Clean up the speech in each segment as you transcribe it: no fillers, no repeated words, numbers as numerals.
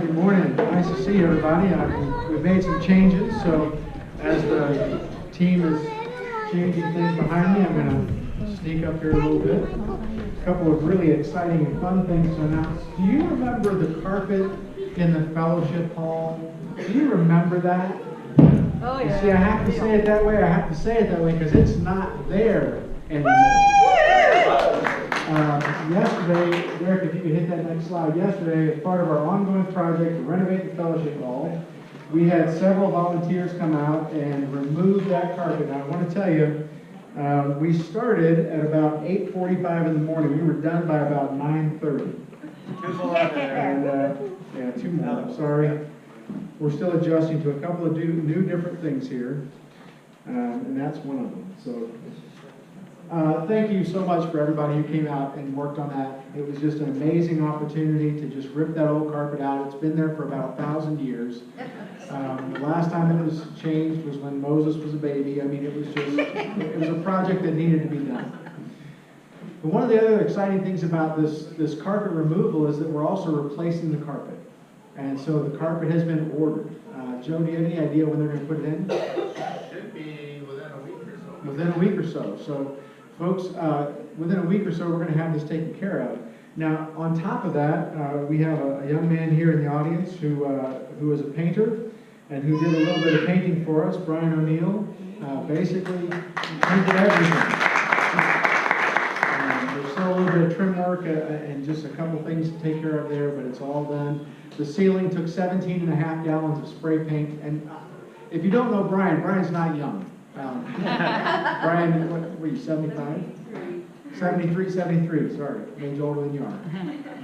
Good morning. Nice to see everybody. We've made some changes, so as the team is changing things behind me, I'm going to sneak up here a little bit. A couple of really exciting and fun things to announce. Do you remember the carpet in the fellowship hall? Do you remember that? Oh, yeah. See, I have to say it that way. I have to say it that way because it's not there anymore. Yesterday, Derek, if you could hit that next slide. Yesterday, as part of our ongoing project to renovate the fellowship hall, we had several volunteers come out and remove that carpet. Now, I want to tell you, we started at about 8:45 in the morning. We were done by about 9:30. Two more there. And, two more. Sorry. We're still adjusting to a couple of new different things here, and that's one of them. So. Thank you so much for everybody who came out and worked on that. It was just an amazing opportunity to just rip that old carpet out. It's been there for about 1,000 years. The last time it was changed was when Moses was a baby. I mean, it was a project that needed to be done. But one of the other exciting things about this carpet removal is that we're also replacing the carpet. And so the carpet has been ordered. Joe, do you have any idea when they're going to put it in? Should be within a week or so. Within a week or so. So, folks, within a week or so, we're going to have this taken care of. Now, on top of that, we have a young man here in the audience who is a painter and who did a little bit of painting for us, Brian O'Neill. Basically, painted everything. There's still a little bit of trim work and just a couple things to take care of there, but it's all done. The ceiling took 17.5 gallons of spray paint. And if you don't know Brian's not young. Brian, what were you, 75? 73, sorry. Age older than you are.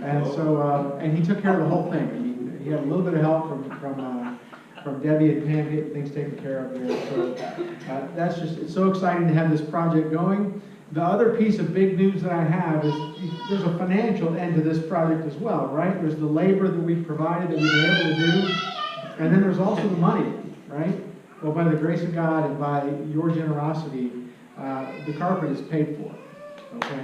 And so, and he took care of the whole thing. I mean, he had a little bit of help from Debbie and Pam getting things taken care of there. So that's just, it's so exciting to have this project going. The other piece of big news that I have is there's a financial end to this project as well, right? There's the labor that we've provided that we've been able to do, and then there's also the money, right? Well, by the grace of God and by your generosity, the carpet is paid for, okay?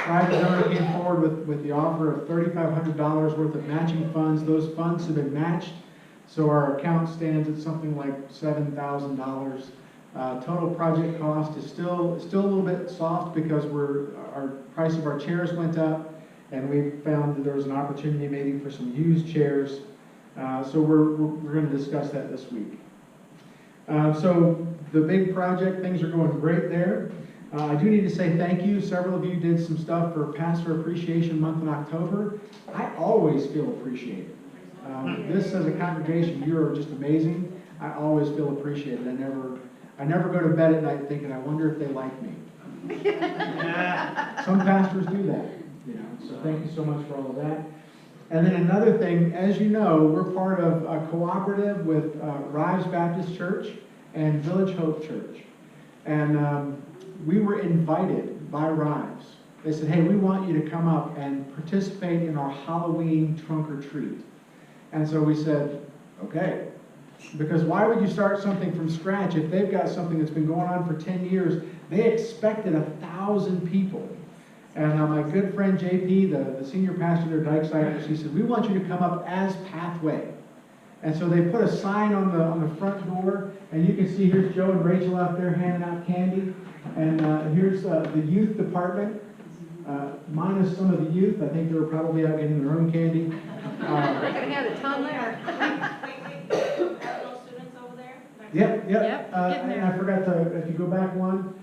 Private donor came forward with the offer of $3,500 worth of matching funds. Those funds have been matched, so our account stands at something like $7,000. Total project cost is still a little bit soft because our price of our chairs went up, and we found that there was an opportunity maybe for some used chairs. So we're going to discuss that this week. So the big project, things are going great there. I do need to say thank you. Several of you did some stuff for Pastor Appreciation Month in October. I always feel appreciated. This as a congregation, you are just amazing. I always feel appreciated. I never go to bed at night thinking, I wonder if they like me. Some pastors do that, you know. So thank you so much for all of that. And then another thing, as you know, we're part of a cooperative with Rives Baptist Church and Village Hope Church. And we were invited by Rives. They said, hey, we want you to come up and participate in our Halloween trunk or treat. And so we said, okay. Because why would you start something from scratch if they've got something that's been going on for 10 years? They expected 1,000 people. And my good friend JP, the senior pastor there, Dykeside, she said, we want you to come up as Pathway. And so they put a sign on the front door, and you can see here's Joe and Rachel out there handing out candy. And here's the youth department, minus some of the youth. I think they were probably out getting their own candy. They're going to have a ton there. Yep. Getting And I forgot to, if you go back one,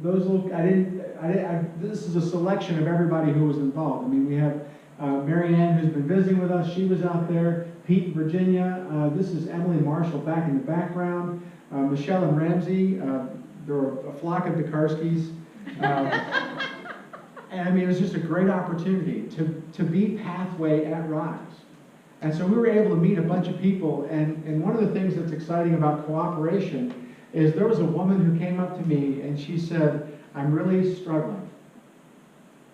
those little, this is a selection of everybody who was involved. I mean, we have Mary Ann, who's been visiting with us. She was out there. Pete and Virginia. This is Emily and Marshall back in the background. Michelle and Ramsey. There were a flock of DeKarskis. And I mean, it was just a great opportunity to be Pathway at Rives. And so we were able to meet a bunch of people, and one of the things that's exciting about cooperation is there was a woman who came up to me and she said, I'm really struggling.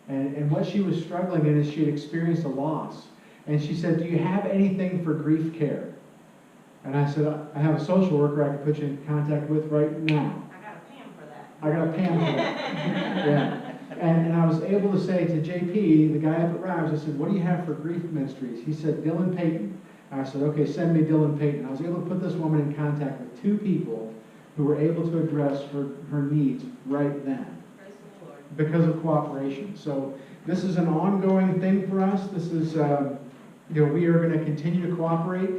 And what she was struggling in is she had experienced a loss. And she said, do you have anything for grief care? And I said, I have a social worker I can put you in contact with right now. I got a Pam for that. I got a Pam for that. Yeah. And I was able to say to JP, the guy up at Rives, I said, what do you have for grief ministries? He said, Dylan Payton. And I said, okay, send me Dylan Payton. I was able to put this woman in contact with 2 people who were able to address her needs right then because of cooperation. So this is an ongoing thing for us. This is, we are going to continue to cooperate.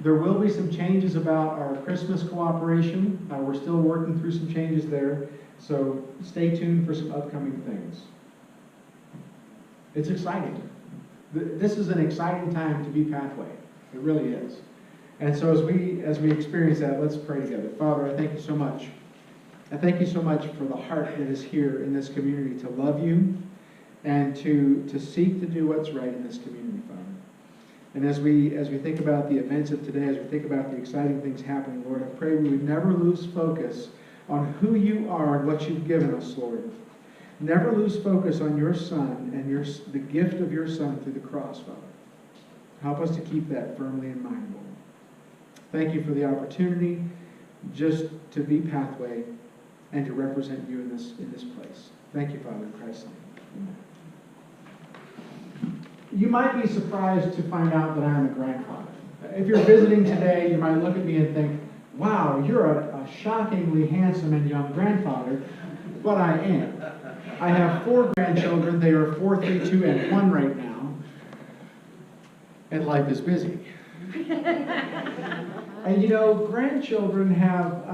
There will be some changes about our Christmas cooperation. We're still working through some changes there. So stay tuned for some upcoming things. It's exciting. This is an exciting time to be Pathway. It really is. And so as we experience that, let's pray together. Father, I thank you so much. I thank you so much for the heart that is here in this community to love you and to seek to do what's right in this community, Father. And as we think about the events of today, as we think about the exciting things happening, Lord, I pray we would never lose focus on who you are and what you've given us, Lord. Never lose focus on your Son and the gift of your Son through the cross, Father. Help us to keep that firmly in mind, Lord. Thank you for the opportunity just to be Pathway and to represent you in this place. Thank you, Father, in Christ's name. Amen. You might be surprised to find out that I'm a grandfather. If you're visiting today, you might look at me and think, wow, you're a shockingly handsome and young grandfather, but I am. I have 4 grandchildren. They are 4, 3, 2, and 1 right now. And life is busy. And grandchildren have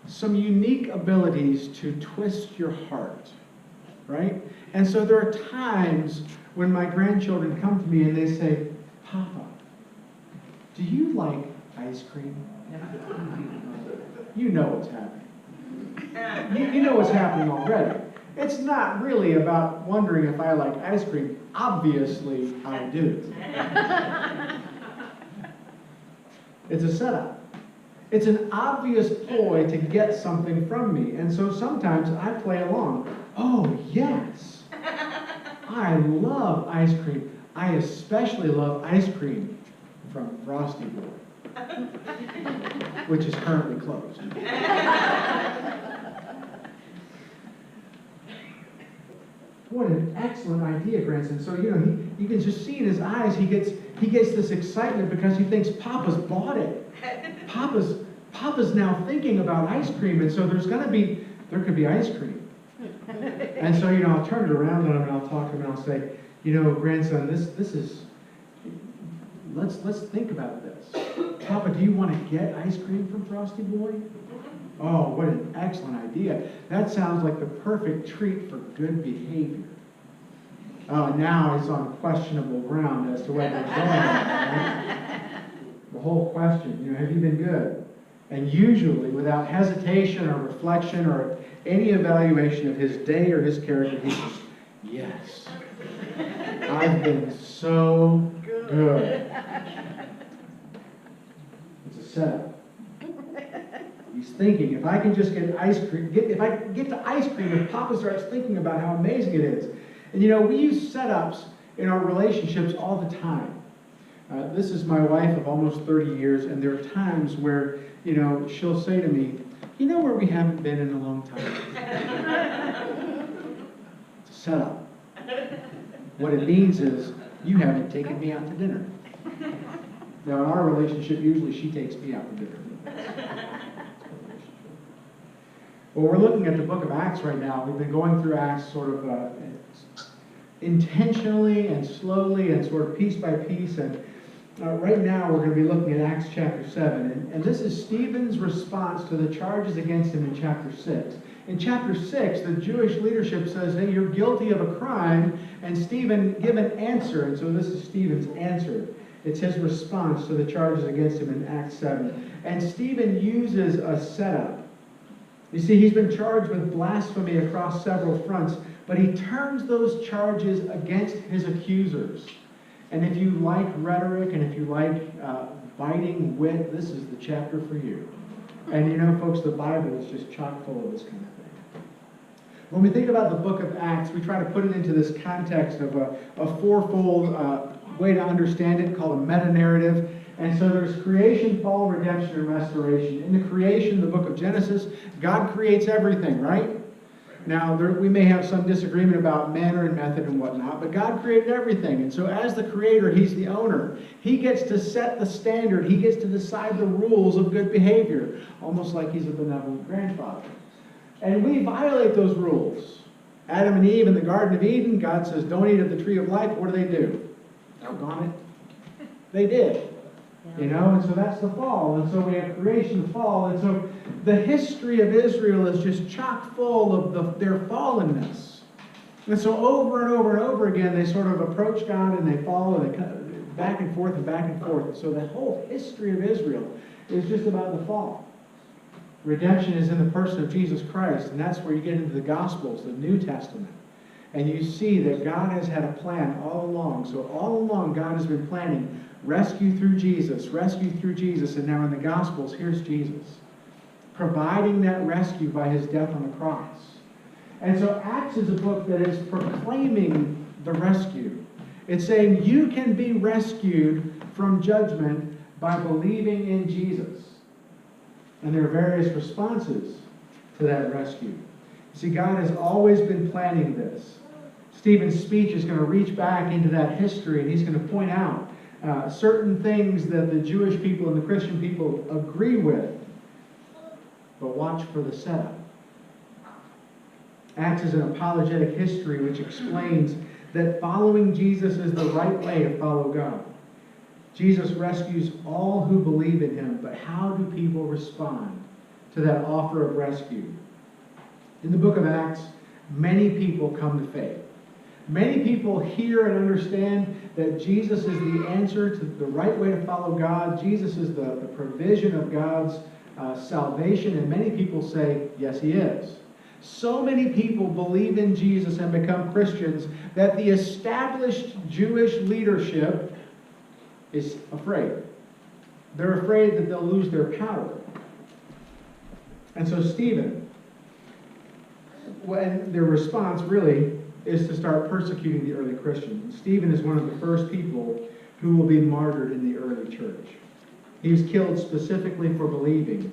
some unique abilities to twist your heart, right? And so there are times when my grandchildren come to me and they say, Papa, do you like ice cream? You know what's happening. You know what's happening already. It's not really about wondering if I like ice cream. Obviously, I do. It's a setup. It's an obvious ploy to get something from me. And so sometimes I play along. Oh, yes. I love ice cream. I especially love ice cream from Frosty Boy, which is currently closed. What an excellent idea, grandson. So, you can just see in his eyes, he gets this excitement because he thinks Papa's bought it. Papa's now thinking about ice cream, and so there could be ice cream. And so, I'll turn it around on him and I'll talk to him and I'll say, grandson, this is, let's think about this. Papa, do you want to get ice cream from Frosty Boy? Oh, what an excellent idea. That sounds like the perfect treat for good behavior. Now it's on questionable ground as to whether it's going right? The whole question, have you been good? And usually, without hesitation or reflection or any evaluation of his day or his character, he says, yes, I've been so good. It's a setup. He's thinking, if I can just get ice cream, if I get to ice cream, if Papa starts thinking about how amazing it is. And we use setups in our relationships all the time. This is my wife of almost 30 years, and there are times where, she'll say to me, where we haven't been in a long time? It's a setup. What it means is, you haven't taken me out to dinner. Now, in our relationship, usually she takes me out to dinner. Well, we're looking at the book of Acts right now. We've been going through Acts sort of intentionally and slowly and sort of piece by piece. And right now we're going to be looking at Acts chapter 7. And this is Stephen's response to the charges against him in chapter 6. In chapter 6, the Jewish leadership says, hey, you're guilty of a crime. And Stephen give an answer. And so this is Stephen's answer. It's his response to the charges against him in Acts 7. And Stephen uses a setup. You see, he's been charged with blasphemy across several fronts, but he turns those charges against his accusers. And if you like rhetoric and if you like biting wit, this is the chapter for you. And folks, the Bible is just chock full of this kind of thing. When we think about the book of Acts, we try to put it into this context of a fourfold way to understand it called a meta-narrative. And so there's creation, fall, redemption, and restoration. In the creation, the book of Genesis, God creates everything, right? Now, we may have some disagreement about manner and method and whatnot, but God created everything. And so as the creator, he's the owner. He gets to set the standard. He gets to decide the rules of good behavior, almost like he's a benevolent grandfather. And we violate those rules. Adam and Eve in the Garden of Eden, God says, don't eat of the tree of life. What do? Doggone it. They did. You know, and so that's the fall. And so we have creation, fall. And so the history of Israel is just chock full of their fallenness. And so over and over and over again, they sort of approach God and they fall and they come back and forth and back and forth. And so the whole history of Israel is just about the fall. Redemption is in the person of Jesus Christ, and that's where you get into the Gospels, the New Testament. And you see that God has had a plan all along. So all along, God has been planning rescue through Jesus, and now in the Gospels, here's Jesus, providing that rescue by his death on the cross. And so Acts is a book that is proclaiming the rescue. It's saying you can be rescued from judgment by believing in Jesus. And there are various responses to that rescue. See, God has always been planning this. Stephen's speech is going to reach back into that history, and he's going to point out certain things that the Jewish people and the Christian people agree with. But watch for the setup. Acts is an apologetic history which explains that following Jesus is the right way to follow God. Jesus rescues all who believe in him, but how do people respond to that offer of rescue? In the book of Acts, many people come to faith. Many people hear and understand that Jesus is the answer to the right way to follow God. Jesus is the provision of God's salvation, and many people say, yes, he is. So many people believe in Jesus and become Christians that the established Jewish leadership is afraid. They're afraid that they'll lose their power. And so Stephen, when their response really is to start persecuting the early Christians. Stephen is one of the first people who will be martyred in the early church. He was killed specifically for believing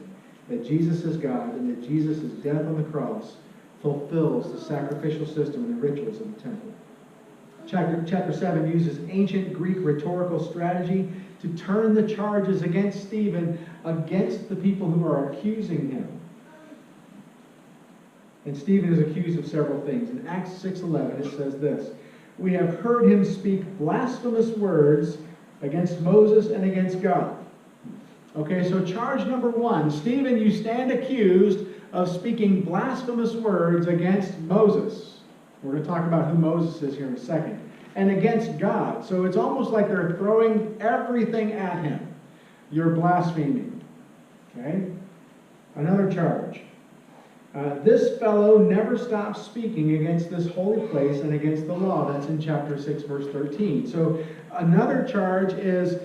that Jesus is God and that Jesus' death on the cross fulfills the sacrificial system and the rituals of the temple. Chapter 7 uses ancient Greek rhetorical strategy to turn the charges against Stephen against the people who are accusing him. And Stephen is accused of several things. In Acts 6:11 it says this, "We have heard him speak blasphemous words against Moses and against God." Okay, so charge number 1, Stephen, you stand accused of speaking blasphemous words against Moses. We're going to talk about who Moses is here in a second. And against God. So it's almost like they're throwing everything at him. You're blaspheming. Okay? Another charge. This fellow never stops speaking against this holy place and against the law. That's in chapter 6, verse 13. So another charge is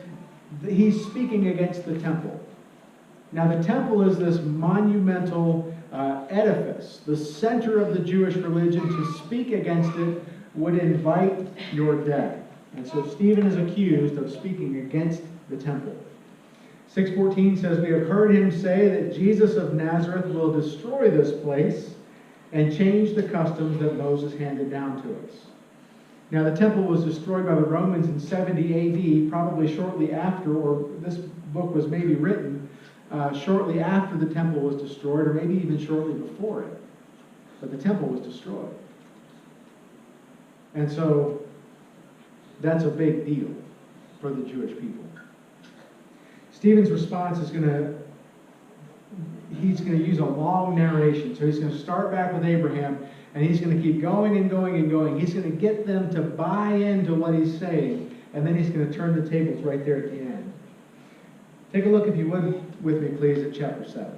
he's speaking against the temple. Now the temple is this monumental edifice, the center of the Jewish religion. To speak against it would invite your death. And so Stephen is accused of speaking against the temple. 6:14 says, "We have heard him say that Jesus of Nazareth will destroy this place and change the customs that Moses handed down to us." Now the temple was destroyed by the Romans in 70 AD, probably shortly after, or this book was maybe written shortly after the temple was destroyed, or maybe even shortly before it. But the temple was destroyed. And so that's a big deal for the Jewish people. Stephen's response is he's going to use a long narration. So he's going to start back with Abraham, and he's going to keep going and going and going. He's going to get them to buy into what he's saying, and then he's going to turn the tables right there at the end. Take a look, if you would, with me, please, at chapter 7.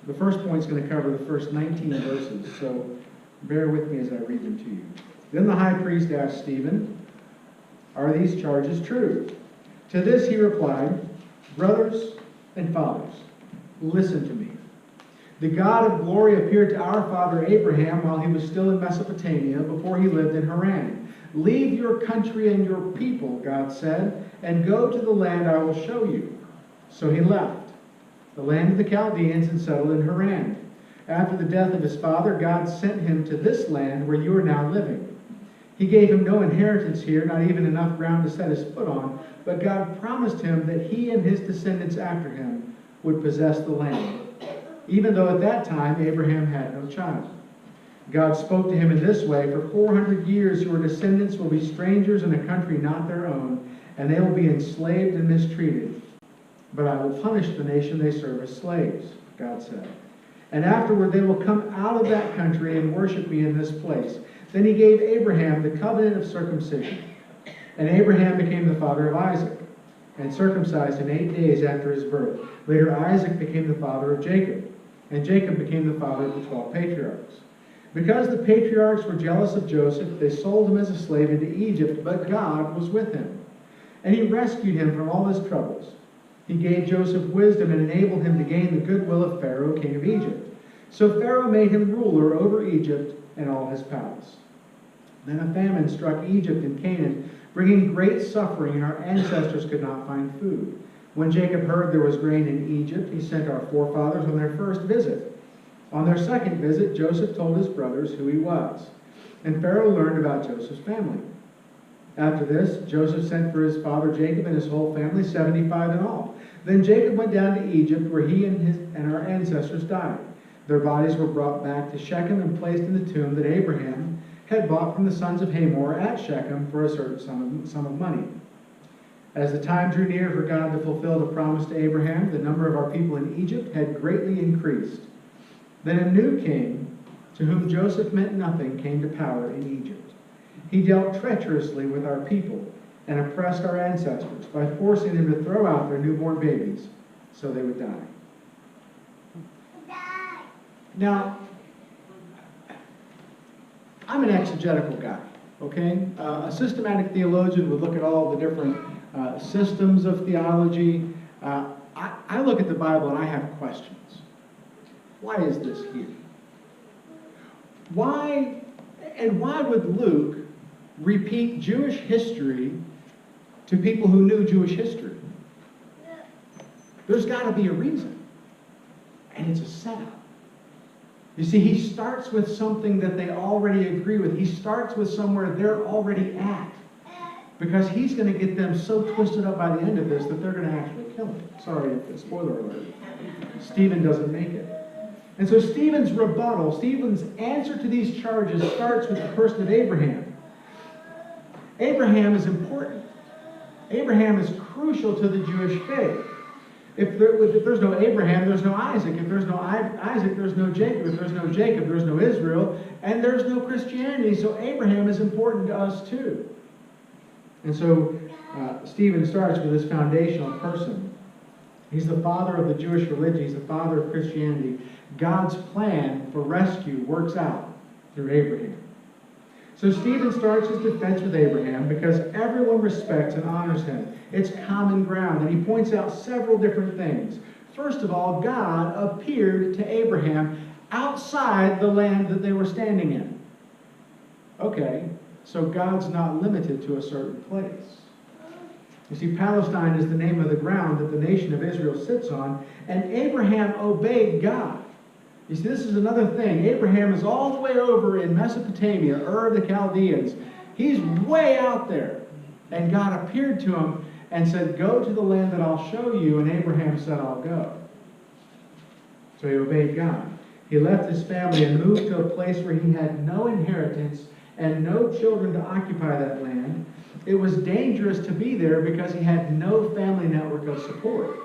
The first point is going to cover the first 19 verses, so bear with me as I read them to you. Then the high priest asked Stephen, "Are these charges true?" To this he replied, "Brothers and fathers, listen to me. The God of glory appeared to our father Abraham while he was still in Mesopotamia, before he lived in Haran. 'Leave your country and your people,' God said, 'and go to the land I will show you.' So he left the land of the Chaldeans and settled in Haran. After the death of his father, God sent him to this land where you are now living. He gave him no inheritance here, not even enough ground to set his foot on, but God promised him that he and his descendants after him would possess the land, even though at that time Abraham had no child. God spoke to him in this way: for 400 years your descendants will be strangers in a country not their own, and they will be enslaved and mistreated. But I will punish the nation they serve as slaves, God said. And afterward they will come out of that country and worship me in this place. Then he gave Abraham the covenant of circumcision. And Abraham became the father of Isaac, and circumcised him 8 days after his birth. Later Isaac became the father of Jacob, and Jacob became the father of the 12 patriarchs. Because the patriarchs were jealous of Joseph, they sold him as a slave into Egypt, but God was with him, and he rescued him from all his troubles. He gave Joseph wisdom and enabled him to gain the goodwill of Pharaoh, king of Egypt. So Pharaoh made him ruler over Egypt and all his palace. Then a famine struck Egypt and Canaan, bringing great suffering, and our ancestors could not find food. When Jacob heard there was grain in Egypt, he sent our forefathers on their first visit. On their second visit, Joseph told his brothers who he was, and Pharaoh learned about Joseph's family. After this, Joseph sent for his father Jacob and his whole family, 75 in all. Then Jacob went down to Egypt, where he and our ancestors died. Their bodies were brought back to Shechem and placed in the tomb that Abraham had bought from the sons of Hamor at Shechem for a certain sum of money. As the time drew near for God to fulfill the promise to Abraham, the number of our people in Egypt had greatly increased. Then a new king, to whom Joseph meant nothing, came to power in Egypt. He dealt treacherously with our people and oppressed our ancestors by forcing them to throw out their newborn babies so they would die. Now, I'm an exegetical guy, okay? A systematic theologian would look at all the different systems of theology. I look at the Bible and I have questions. Why is this here? Why would Luke repeat Jewish history to people who knew Jewish history? There's got to be a reason. And it's a setup. You see, he starts with something that they already agree with. He starts with somewhere they're already at. Because he's going to get them so twisted up by the end of this that they're going to actually kill him. Sorry, spoiler alert. Stephen doesn't make it. And so Stephen's rebuttal, Stephen's answer to these charges starts with the person of Abraham. Abraham is important. Abraham is crucial to the Jewish faith. If there's no Abraham, there's no Isaac. If there's no Isaac, there's no Jacob. If there's no Jacob, there's no Israel. And there's no Christianity. So Abraham is important to us too. And so Stephen starts with this foundational person. He's the father of the Jewish religion. He's the father of Christianity. God's plan for rescue works out through Abraham. So Stephen starts his defense with Abraham because everyone respects and honors him. It's common ground, and he points out several different things. First of all, God appeared to Abraham outside the land that they were standing in. Okay, so God's not limited to a certain place. You see, Palestine is the name of the ground that the nation of Israel sits on, and Abraham obeyed God. You see, this is another thing. Abraham is all the way over in Mesopotamia, Ur of the Chaldeans. He's way out there. And God appeared to him and said, go to the land that I'll show you. And Abraham said, I'll go. So he obeyed God. He left his family and moved to a place where he had no inheritance and no children to occupy that land. It was dangerous to be there because he had no family network of support.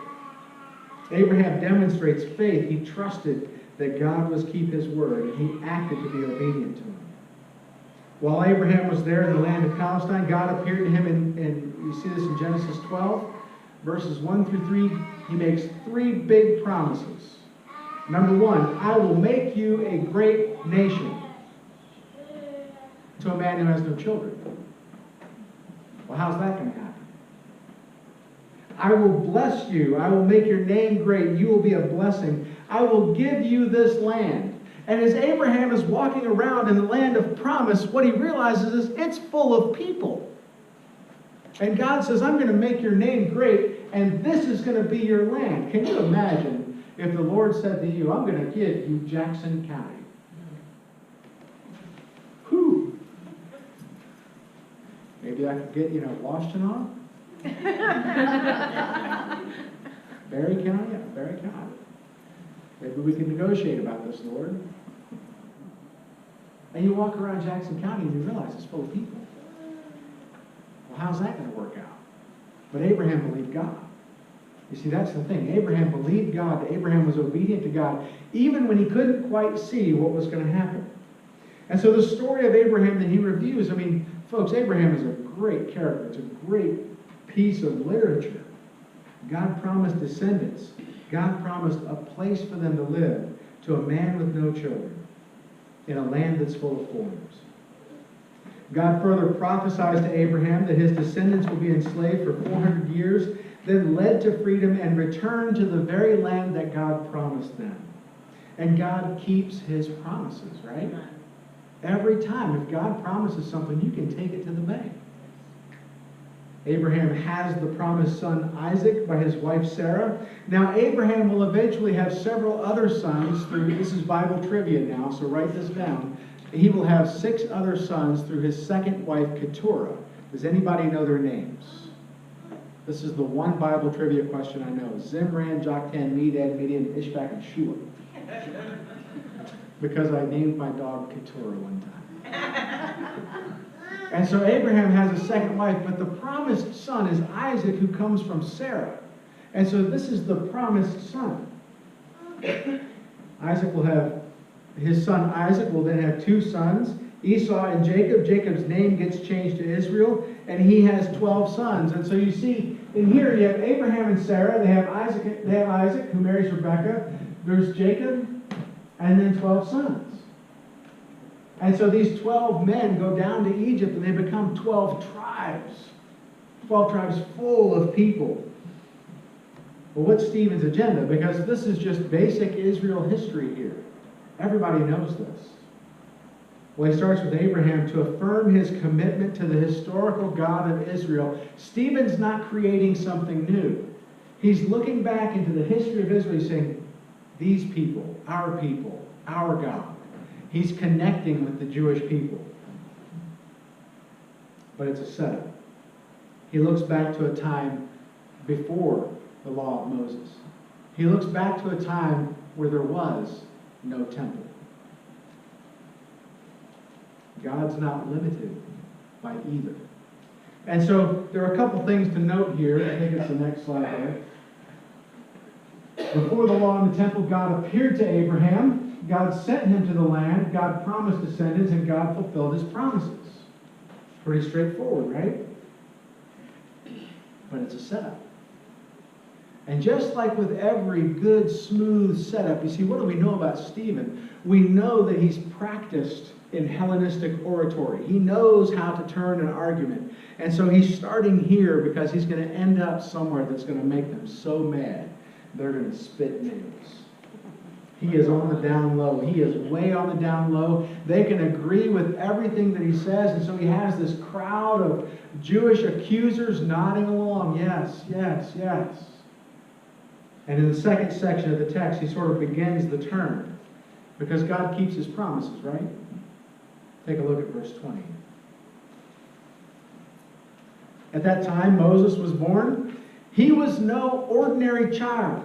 Abraham demonstrates faith. He trusted that God was keep his word, and he acted to be obedient to him. While Abraham was there in the land of Palestine, God appeared to him, and you see this in Genesis 12, verses 1 through 3. He makes 3 big promises. Number 1, I will make you a great nation, to a man who has no children. Well, how's that going to happen? I will bless you. I will make your name great. You will be a blessing. I will give you this land. And as Abraham is walking around in the land of promise, what he realizes is it's full of people. And God says, I'm going to make your name great, and this is going to be your land. Can you imagine if the Lord said to you, I'm going to give you Jackson County. Whew. Maybe I could get, Washtenaw? Berry County? Yeah, Berry County. Maybe we can negotiate about this, Lord. And you walk around Jackson County and you realize it's full of people. Well, how's that going to work out? But Abraham believed God. You see, that's the thing. Abraham believed God. Abraham was obedient to God, even when he couldn't quite see what was going to happen. And so the story of Abraham that he reviews, folks, Abraham is a great character. It's a great piece of literature. God promised descendants. God promised a place for them to live to a man with no children in a land that's full of foreigners. God further prophesies to Abraham that his descendants will be enslaved for 400 years, then led to freedom and return to the very land that God promised them. And God keeps his promises, right? Every time, if God promises something, you can take it to the bank. Abraham has the promised son Isaac by his wife Sarah. Now, Abraham will eventually have several other sons through, this is Bible trivia now, so write this down. He will have 6 other sons through his second wife Keturah. Does anybody know their names? This is the one Bible trivia question I know. Zimran, Joktan, Medad, Midian, Ishbak, and Shua. Because I named my dog Keturah one time. And so Abraham has a second wife, but the promised son is Isaac, who comes from Sarah. And so this is the promised son. His son Isaac will then have 2 sons, Esau and Jacob. Jacob's name gets changed to Israel, and he has 12 sons. And so you see, in here you have Abraham and Sarah. They have Isaac, who marries Rebekah. There's Jacob, and then 12 sons. And so these 12 men go down to Egypt and they become 12 tribes. 12 tribes full of people. Well, what's Stephen's agenda? Because this is just basic Israel history here. Everybody knows this. Well, he starts with Abraham to affirm his commitment to the historical God of Israel. Stephen's not creating something new. He's looking back into the history of Israel saying, these people, our God. He's connecting with the Jewish people. But it's a setup. He looks back to a time before the law of Moses. He looks back to a time where there was no temple. God's not limited by either. And so there are a couple things to note here. I think it's the next slide there. Before the law and the temple, God appeared to Abraham. God sent him to the land, God promised descendants, and God fulfilled his promises. Pretty straightforward, right? But it's a setup. And just like with every good, smooth setup, you see, what do we know about Stephen? We know that he's practiced in Hellenistic oratory. He knows how to turn an argument. And so he's starting here because he's going to end up somewhere that's going to make them so mad, they're going to spit nails. He is on the down low. He is way on the down low. They can agree with everything that he says, and so he has this crowd of Jewish accusers nodding along. Yes, yes, yes. And in the second section of the text, he sort of begins the turn, because God keeps his promises, right? Take a look at verse 20. At that time, Moses was born. He was no ordinary child.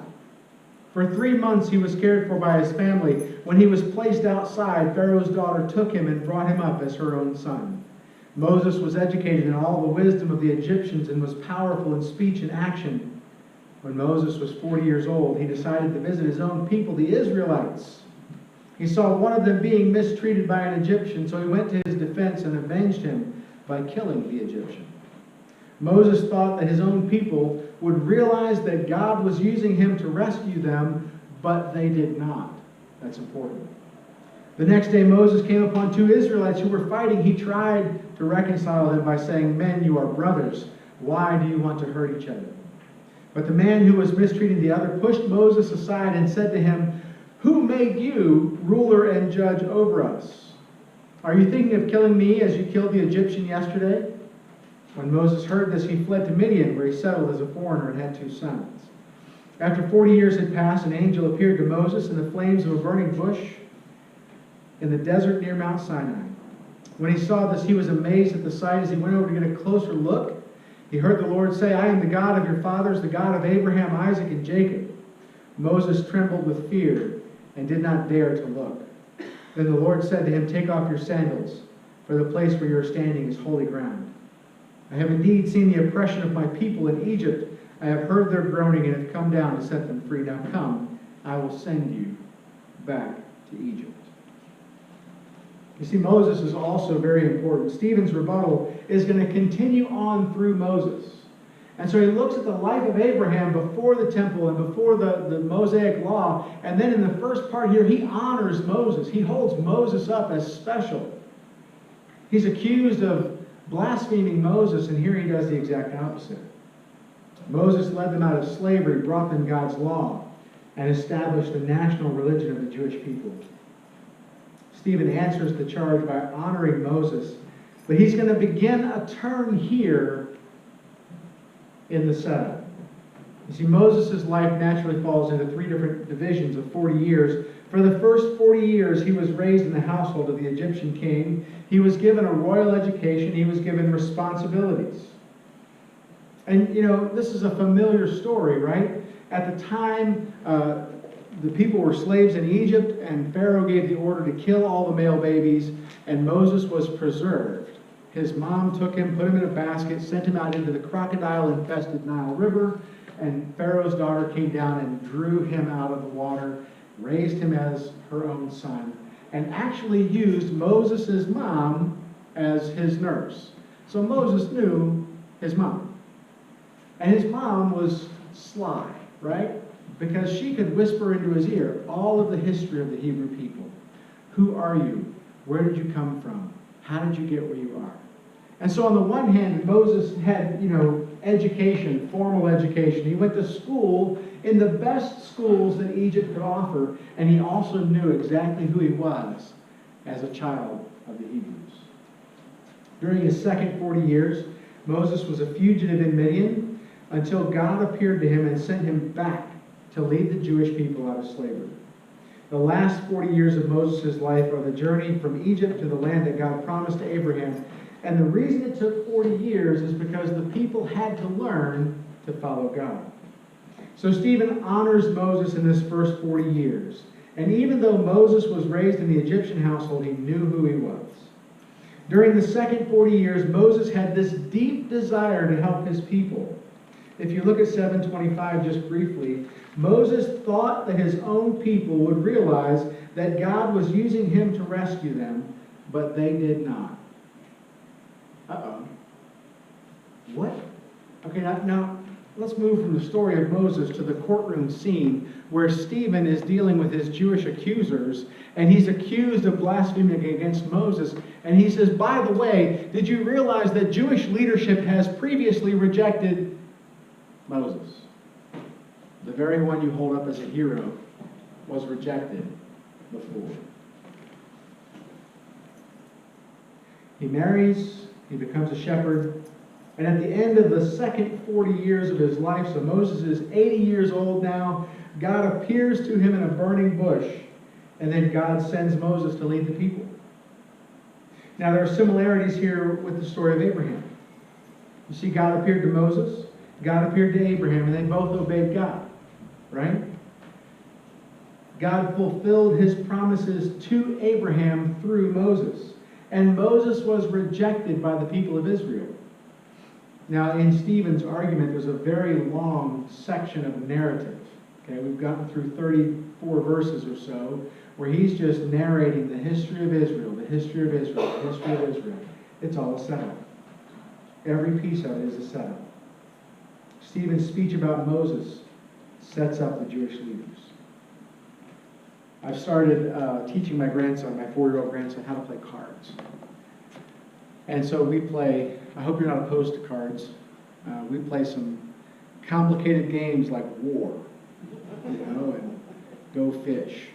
For 3 months he was cared for by his family. When he was placed outside, Pharaoh's daughter took him and brought him up as her own son. Moses was educated in all the wisdom of the Egyptians and was powerful in speech and action. When Moses was 40 years old, he decided to visit his own people, the Israelites. He saw one of them being mistreated by an Egyptian, so he went to his defense and avenged him by killing the Egyptian. Moses thought that his own people would realize that God was using him to rescue them, but they did not. That's important. The next day Moses came upon 2 Israelites who were fighting. He tried to reconcile them by saying, "Men, you are brothers. Why do you want to hurt each other?" But the man who was mistreating the other pushed Moses aside and said to him, "Who made you ruler and judge over us? Are you thinking of killing me as you killed the Egyptian yesterday?" When Moses heard this, he fled to Midian, where he settled as a foreigner and had 2 sons. After 40 years had passed, an angel appeared to Moses in the flames of a burning bush in the desert near Mount Sinai. When he saw this, he was amazed at the sight. As he went over to get a closer look, he heard the Lord say, "I am the God of your fathers, the God of Abraham, Isaac, and Jacob." Moses trembled with fear and did not dare to look. Then the Lord said to him, "Take off your sandals, for the place where you are standing is holy ground. I have indeed seen the oppression of my people in Egypt. I have heard their groaning and have come down to set them free. Now come, I will send you back to Egypt." You see, Moses is also very important. Stephen's rebuttal is going to continue on through Moses. And so he looks at the life of Abraham before the temple and before the Mosaic law. And then in the first part here, he honors Moses. He holds Moses up as special. He's accused of blaspheming Moses, and here he does the exact opposite. Moses led them out of slavery, brought them God's law, and established the national religion of the Jewish people. Stephen answers the charge by honoring Moses, but he's going to begin a turn here in the setup. You see, Moses' life naturally falls into three different divisions of 40 years. For the first 40 years, he was raised in the household of the Egyptian king. He was given a royal education. He was given responsibilities. And, you know, this is a familiar story, right? At the time, the people were slaves in Egypt, and Pharaoh gave the order to kill all the male babies, and Moses was preserved. His mom took him, put him in a basket, sent him out into the crocodile-infested Nile River, and Pharaoh's daughter came down and drew him out of the water, raised him as her own son, and actually used Moses' mom as his nurse. So Moses knew his mom. And his mom was sly, right? Because she could whisper into his ear all of the history of the Hebrew people. Who are you? Where did you come from? How did you get where you are? And so on the one hand, Moses had, education, formal education. He went to school in the best schools that Egypt could offer, and he also knew exactly who he was as a child of the Hebrews. During his second 40 years, Moses was a fugitive in Midian until God appeared to him and sent him back to lead the Jewish people out of slavery. The last 40 years of Moses' life are the journey from Egypt to the land that God promised to Abraham. And the reason it took 40 years is because the people had to learn to follow God. So Stephen honors Moses in this first 40 years. And even though Moses was raised in the Egyptian household, he knew who he was. During the second 40 years, Moses had this deep desire to help his people. If you look at 7:25 just briefly, Moses thought that his own people would realize that God was using him to rescue them, but they did not. Uh-oh. What? Okay, now let's move from the story of Moses to the courtroom scene where Stephen is dealing with his Jewish accusers, and he's accused of blaspheming against Moses. And he says, by the way, did you realize that Jewish leadership has previously rejected Moses? The very one you hold up as a hero was rejected before. He marries, he becomes a shepherd, and at the end of the second 40 years of his life, so Moses is 80 years old now, God appears to him in a burning bush, and then God sends Moses to lead the people. Now there are similarities here with the story of Abraham. You see, God appeared to Moses, God appeared to Abraham, and they both obeyed God, right? God fulfilled his promises to Abraham through Moses. And Moses was rejected by the people of Israel. Now, in Stephen's argument, there's a very long section of narrative. Okay, we've gotten through 34 verses or so, where he's just narrating the history of Israel, the history of Israel, the history of Israel. It's all a setup. Every piece of it is a setup. Stephen's speech about Moses sets up the Jewish leaders. I've started teaching my grandson, my 4-year-old grandson, how to play cards. And so we play, I hope you're not opposed to cards, we play some complicated games like War, and Go Fish.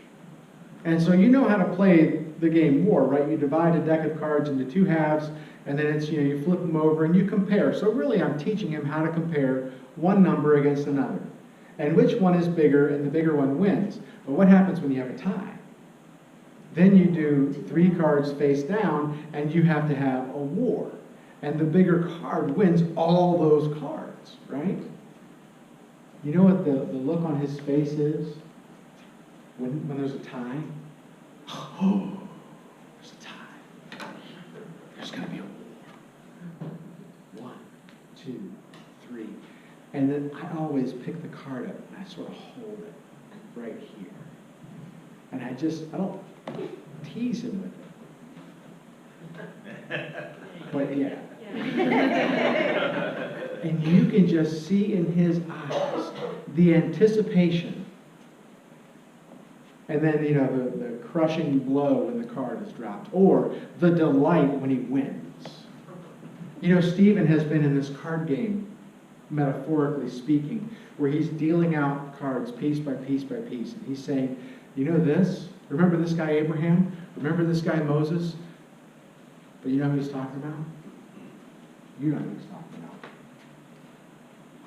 And so you know how to play the game War, right? You divide a deck of cards into two halves, and then it's, you flip them over and you compare. So really I'm teaching him how to compare one number against another. And which one is bigger, and the bigger one wins. But what happens when you have a tie? Then you do 3 cards face down, and you have to have a war. And the bigger card wins all those cards, right? You know what the look on his face is when there's a tie? Oh, there's a tie. There's going to be a war. 1, 2, 3. And then I always pick the card up and I sort of hold it right here. And I don't tease him with it. But yeah. And you can just see in his eyes the anticipation. And then, the crushing blow when the card is dropped. Or the delight when he wins. Stephen has been in this card game, metaphorically speaking, where he's dealing out cards piece by piece by piece. And he's saying, this? Remember this guy Abraham? Remember this guy Moses? But you know who he's talking about? You know who he's talking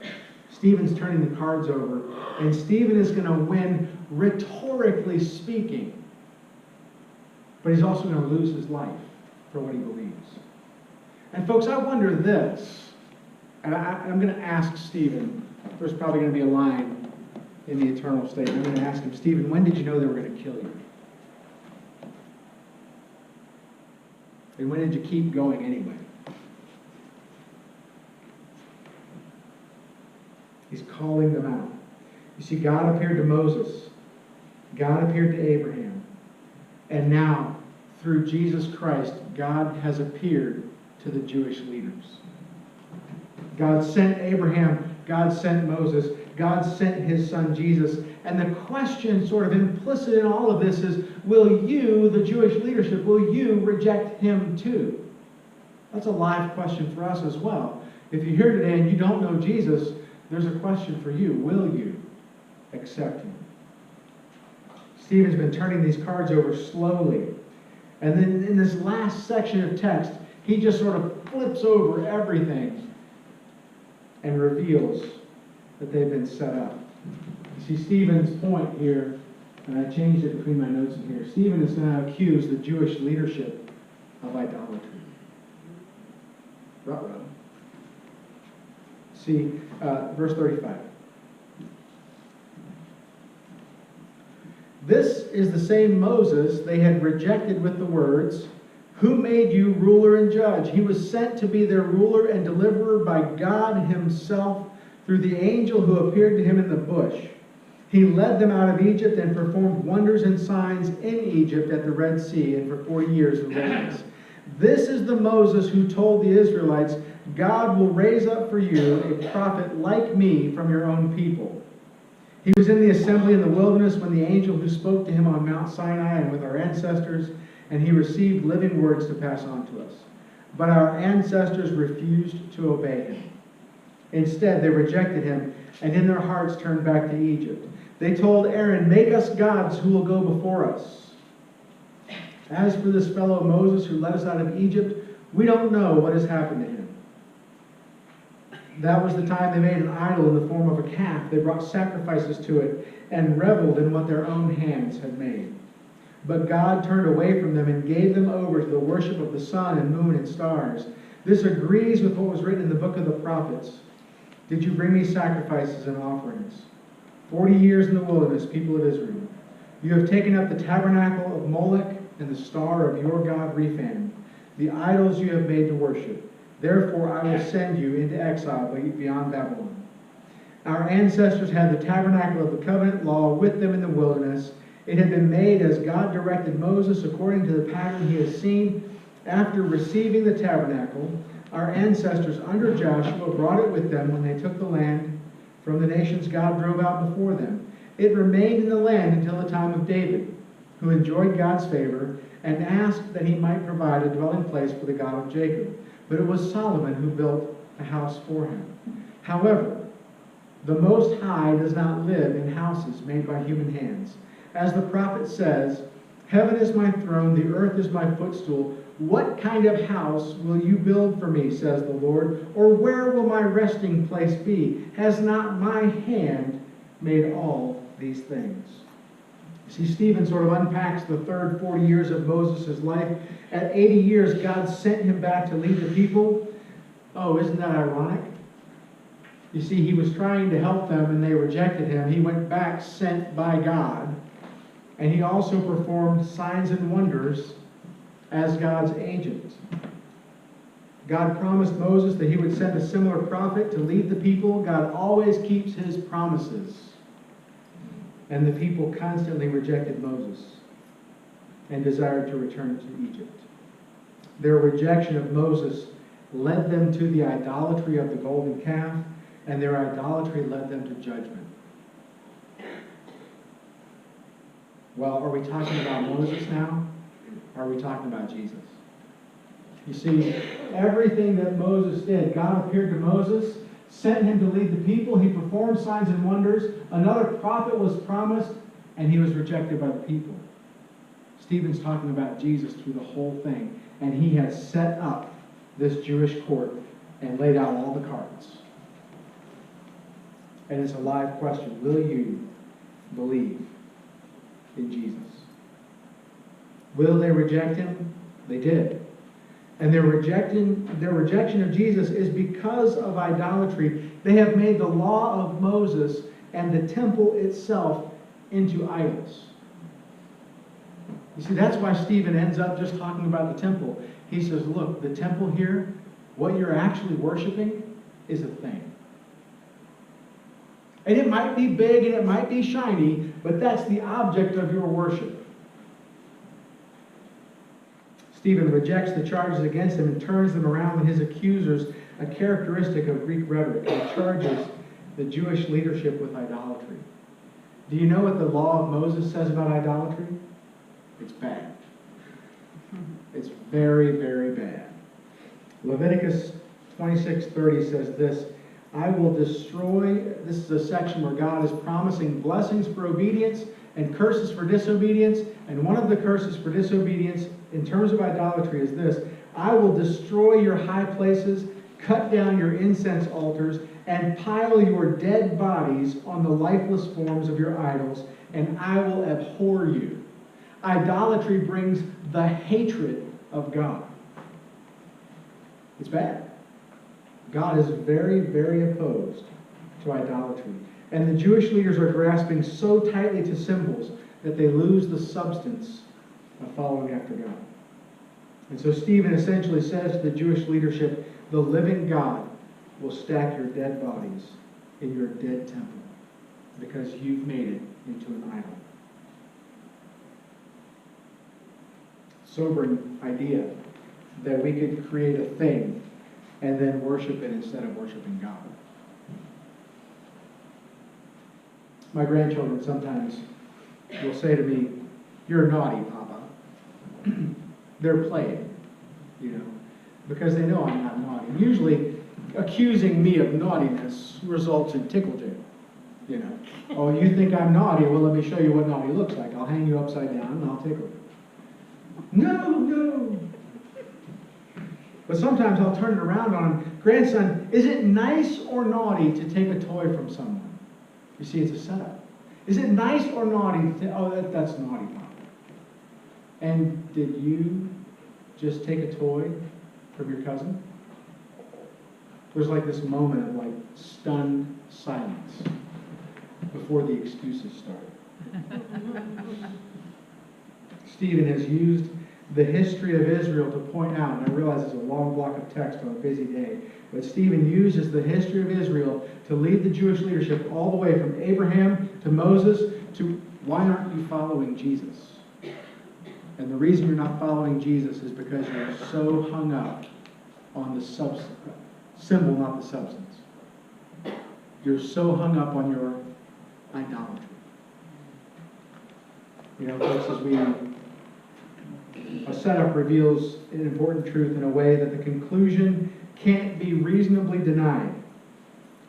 about. Stephen's turning the cards over, and Stephen is going to win rhetorically speaking. But he's also going to lose his life for what he believes. And folks, I wonder this, and I'm going to ask Stephen, there's probably going to be a line in the eternal state. I'm going to ask him, Stephen, when did you know they were going to kill you? And when did you keep going anyway? He's calling them out. You see, God appeared to Moses. God appeared to Abraham. And now, through Jesus Christ, God has appeared to the Jewish leaders. God sent Abraham. God sent Moses. God sent his son Jesus. And the question sort of implicit in all of this is, will you, the Jewish leadership, will you reject him too? That's a live question for us as well. If you're here today and you don't know Jesus, there's a question for you. Will you accept him? Stephen's been turning these cards over slowly. And then in this last section of text, he just sort of flips over everything and reveals that they've been set up. You see, Stephen's point here, and I changed it between my notes in here, Stephen is going to accuse the Jewish leadership of idolatry. Ruh-roh. See, verse 35. This is the same Moses they had rejected with the words, "Who made you ruler and judge?" He was sent to be their ruler and deliverer by God himself through the angel who appeared to him in the bush. He led them out of Egypt and performed wonders and signs in Egypt at the Red Sea and for 40 years in the wilderness. This is the Moses who told the Israelites, God will raise up for you a prophet like me from your own people. He was in the assembly in the wilderness when the angel who spoke to him on Mount Sinai and with our ancestors, and he received living words to pass on to us. But our ancestors refused to obey him. Instead, they rejected him and in their hearts turned back to Egypt. They told Aaron, "Make us gods who will go before us." As for this fellow Moses who led us out of Egypt, we don't know what has happened to him. That was the time they made an idol in the form of a calf. They brought sacrifices to it and reveled in what their own hands had made. But God turned away from them and gave them over to the worship of the sun and moon and stars. This agrees with what was written in the book of the prophets. Did you bring me sacrifices and offerings? 40 years in the wilderness, people of Israel. You have taken up the tabernacle of Moloch and the star of your god Rephan, the idols you have made to worship. Therefore I will send you into exile beyond Babylon. Our ancestors had the tabernacle of the covenant law with them in the wilderness. It had been made as God directed Moses according to the pattern he has seen. After receiving the tabernacle, our ancestors under Joshua brought it with them when they took the land from the nations God drove out before them. It remained in the land until the time of David, who enjoyed God's favor and asked that he might provide a dwelling place for the God of Jacob. But it was Solomon who built a house for him. However, the Most High does not live in houses made by human hands. As the prophet says, "Heaven is my throne, the earth is my footstool. What kind of house will you build for me, says the Lord? Or where will my resting place be? Has not my hand made all these things. See, Stephen sort of unpacks the third 40 years of Moses' life. At 80 years, God sent him back to lead the people. Oh, isn't that ironic? You see, he was trying to help them and they rejected him. He went back sent by God. And he also performed signs and wonders as God's agent. God promised Moses that he would send a similar prophet to lead the people. God always keeps his promises. And the people constantly rejected Moses and desired to return to Egypt. Their rejection of Moses led them to the idolatry of the golden calf, and their idolatry led them to judgment. Well, are we talking about Moses now? Or are we talking about Jesus? You see, everything that Moses did, God appeared to Moses, sent him to lead the people. He performed signs and wonders. Another prophet was promised, and he was rejected by the people. Stephen's talking about Jesus through the whole thing, and he has set up this Jewish court and laid out all the cards. And it's a live question. Will you believe in Jesus? Will they reject him? They did. And their rejection of Jesus is because of idolatry. They have made the law of Moses and the temple itself into idols. You see, that's why Stephen ends up just talking about the temple. He says, look, the temple here, what you're actually worshiping is a thing. And it might be big and it might be shiny, but that's the object of your worship. Stephen rejects the charges against him and turns them around with his accusers, a characteristic of Greek rhetoric, and charges the Jewish leadership with idolatry. Do you know what the law of Moses says about idolatry? It's bad. It's very, very bad. Leviticus 26:30 says this, I will destroy, this is a section where God is promising blessings for obedience and curses for disobedience. And one of the curses for disobedience in terms of idolatry is this, I will destroy your high places, cut down your incense altars, and pile your dead bodies on the lifeless forms of your idols, and I will abhor you. Idolatry brings the hatred of God. It's bad. God is very, very opposed to idolatry. And the Jewish leaders are grasping so tightly to symbols that they lose the substance of following after God. And so Stephen essentially says to the Jewish leadership, the living God will stack your dead bodies in your dead temple because you've made it into an idol. Sobering idea that we could create a thing and then worship it instead of worshiping God. My grandchildren sometimes will say to me, you're naughty, Papa. They're playing, because they know I'm not naughty. Usually, accusing me of naughtiness results in tickle jail. Oh, you think I'm naughty? Well, let me show you what naughty looks like. I'll hang you upside down and I'll tickle you. No. But sometimes I'll turn it around on them. Grandson, is it nice or naughty to take a toy from someone? You see, it's a setup. Is it nice or naughty to that's naughty, Papa. And did you just take a toy from your cousin? There's like this moment of stunned silence before the excuses start. Stephen has used the history of Israel to point out, and I realize it's a long block of text on a busy day, but Stephen uses the history of Israel to lead the Jewish leadership all the way from Abraham to Moses to why aren't you following Jesus? And the reason you're not following Jesus is because you're so hung up on the symbol, not the substance. You're so hung up on your idolatry. Folks, a setup reveals an important truth in a way that the conclusion can't be reasonably denied.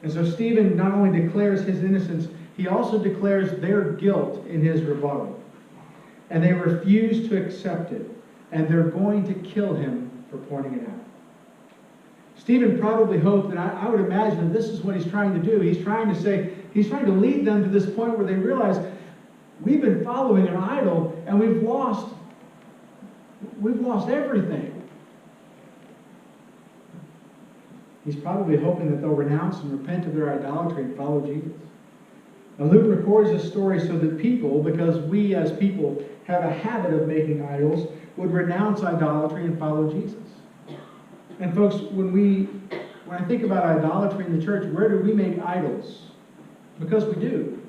And so Stephen not only declares his innocence, he also declares their guilt in his rebuttal. And they refuse to accept it. And they're going to kill him for pointing it out. Stephen probably hoped, and I would imagine that this is what he's trying to do. He's trying to lead them to this point where they realize we've been following an idol and we've lost everything. He's probably hoping that they'll renounce and repent of their idolatry and follow Jesus. Now, Luke records this story so that people, because we as people have a habit of making idols, would renounce idolatry and follow Jesus. And folks, when I think about idolatry in the church, where do we make idols? Because we do.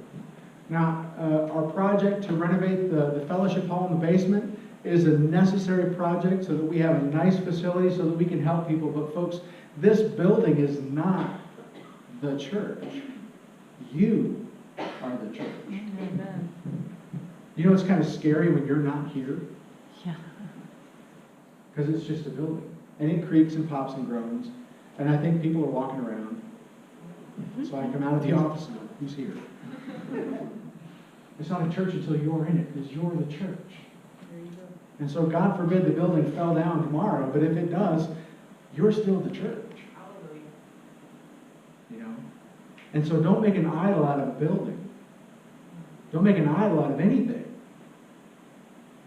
Now, our project to renovate the fellowship hall in the basement is a necessary project so that we have a nice facility so that we can help people. But folks, this building is not the church. You are the church. Amen. You know, it's kind of scary when you're not here. Yeah. Because it's just a building. And it creaks and pops and groans. And I think people are walking around. So I come out of the office and go, who's here? It's not a church until you're in it, because you're the church. There you go. And so God forbid the building fell down tomorrow, but if it does, you're still the church. You know? And so don't make an idol out of a building. Don't make an idol out of anything.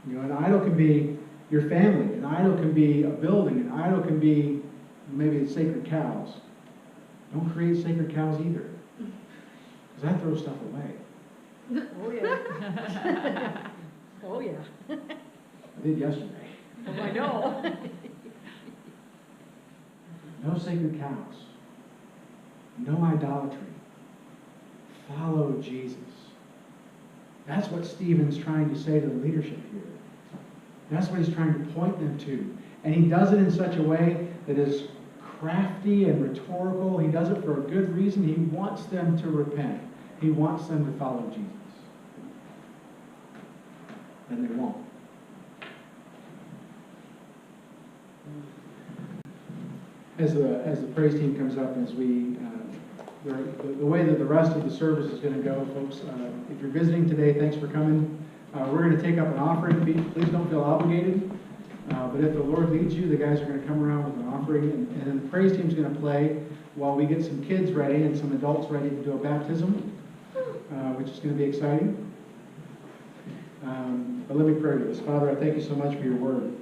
You know, an idol can be your family. An idol can be a building. An idol can be maybe sacred cows. Don't create sacred cows either. Because I throw stuff away. Oh, yeah. Oh, yeah. I did yesterday. Oh, I know. No sacred cows. No idolatry. Follow Jesus. That's what Stephen's trying to say to the leadership here. That's what he's trying to point them to. And he does it in such a way that is crafty and rhetorical. He does it for a good reason. He wants them to repent. He wants them to follow Jesus. And they won't. As the praise team comes up, as we the way that the rest of the service is going to go, folks, if you're visiting today, thanks for coming. We're going to take up an offering. Please don't feel obligated. But if the Lord leads you, the guys are going to come around with an offering, and then the praise team's going to play while we get some kids ready and some adults ready to do a baptism, which is going to be exciting. But let me pray with us. Father, I thank you so much for your word.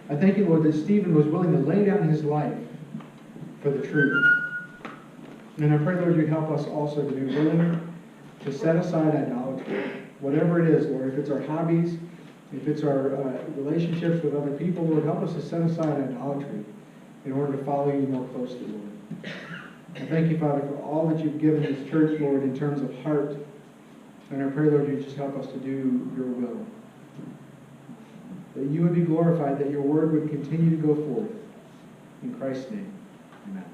I thank you, Lord, that Stephen was willing to lay down his life for the truth. And I pray, Lord, you help us also to be willing to set aside idolatry. Whatever it is, Lord, if it's our hobbies, if it's our relationships with other people, Lord, help us to set aside idolatry in order to follow you more closely, Lord. I thank you, Father, for all that you've given this church, Lord, in terms of heart. And I pray, Lord, you just help us to do your will. That you would be glorified, that your word would continue to go forth. In Christ's name, amen.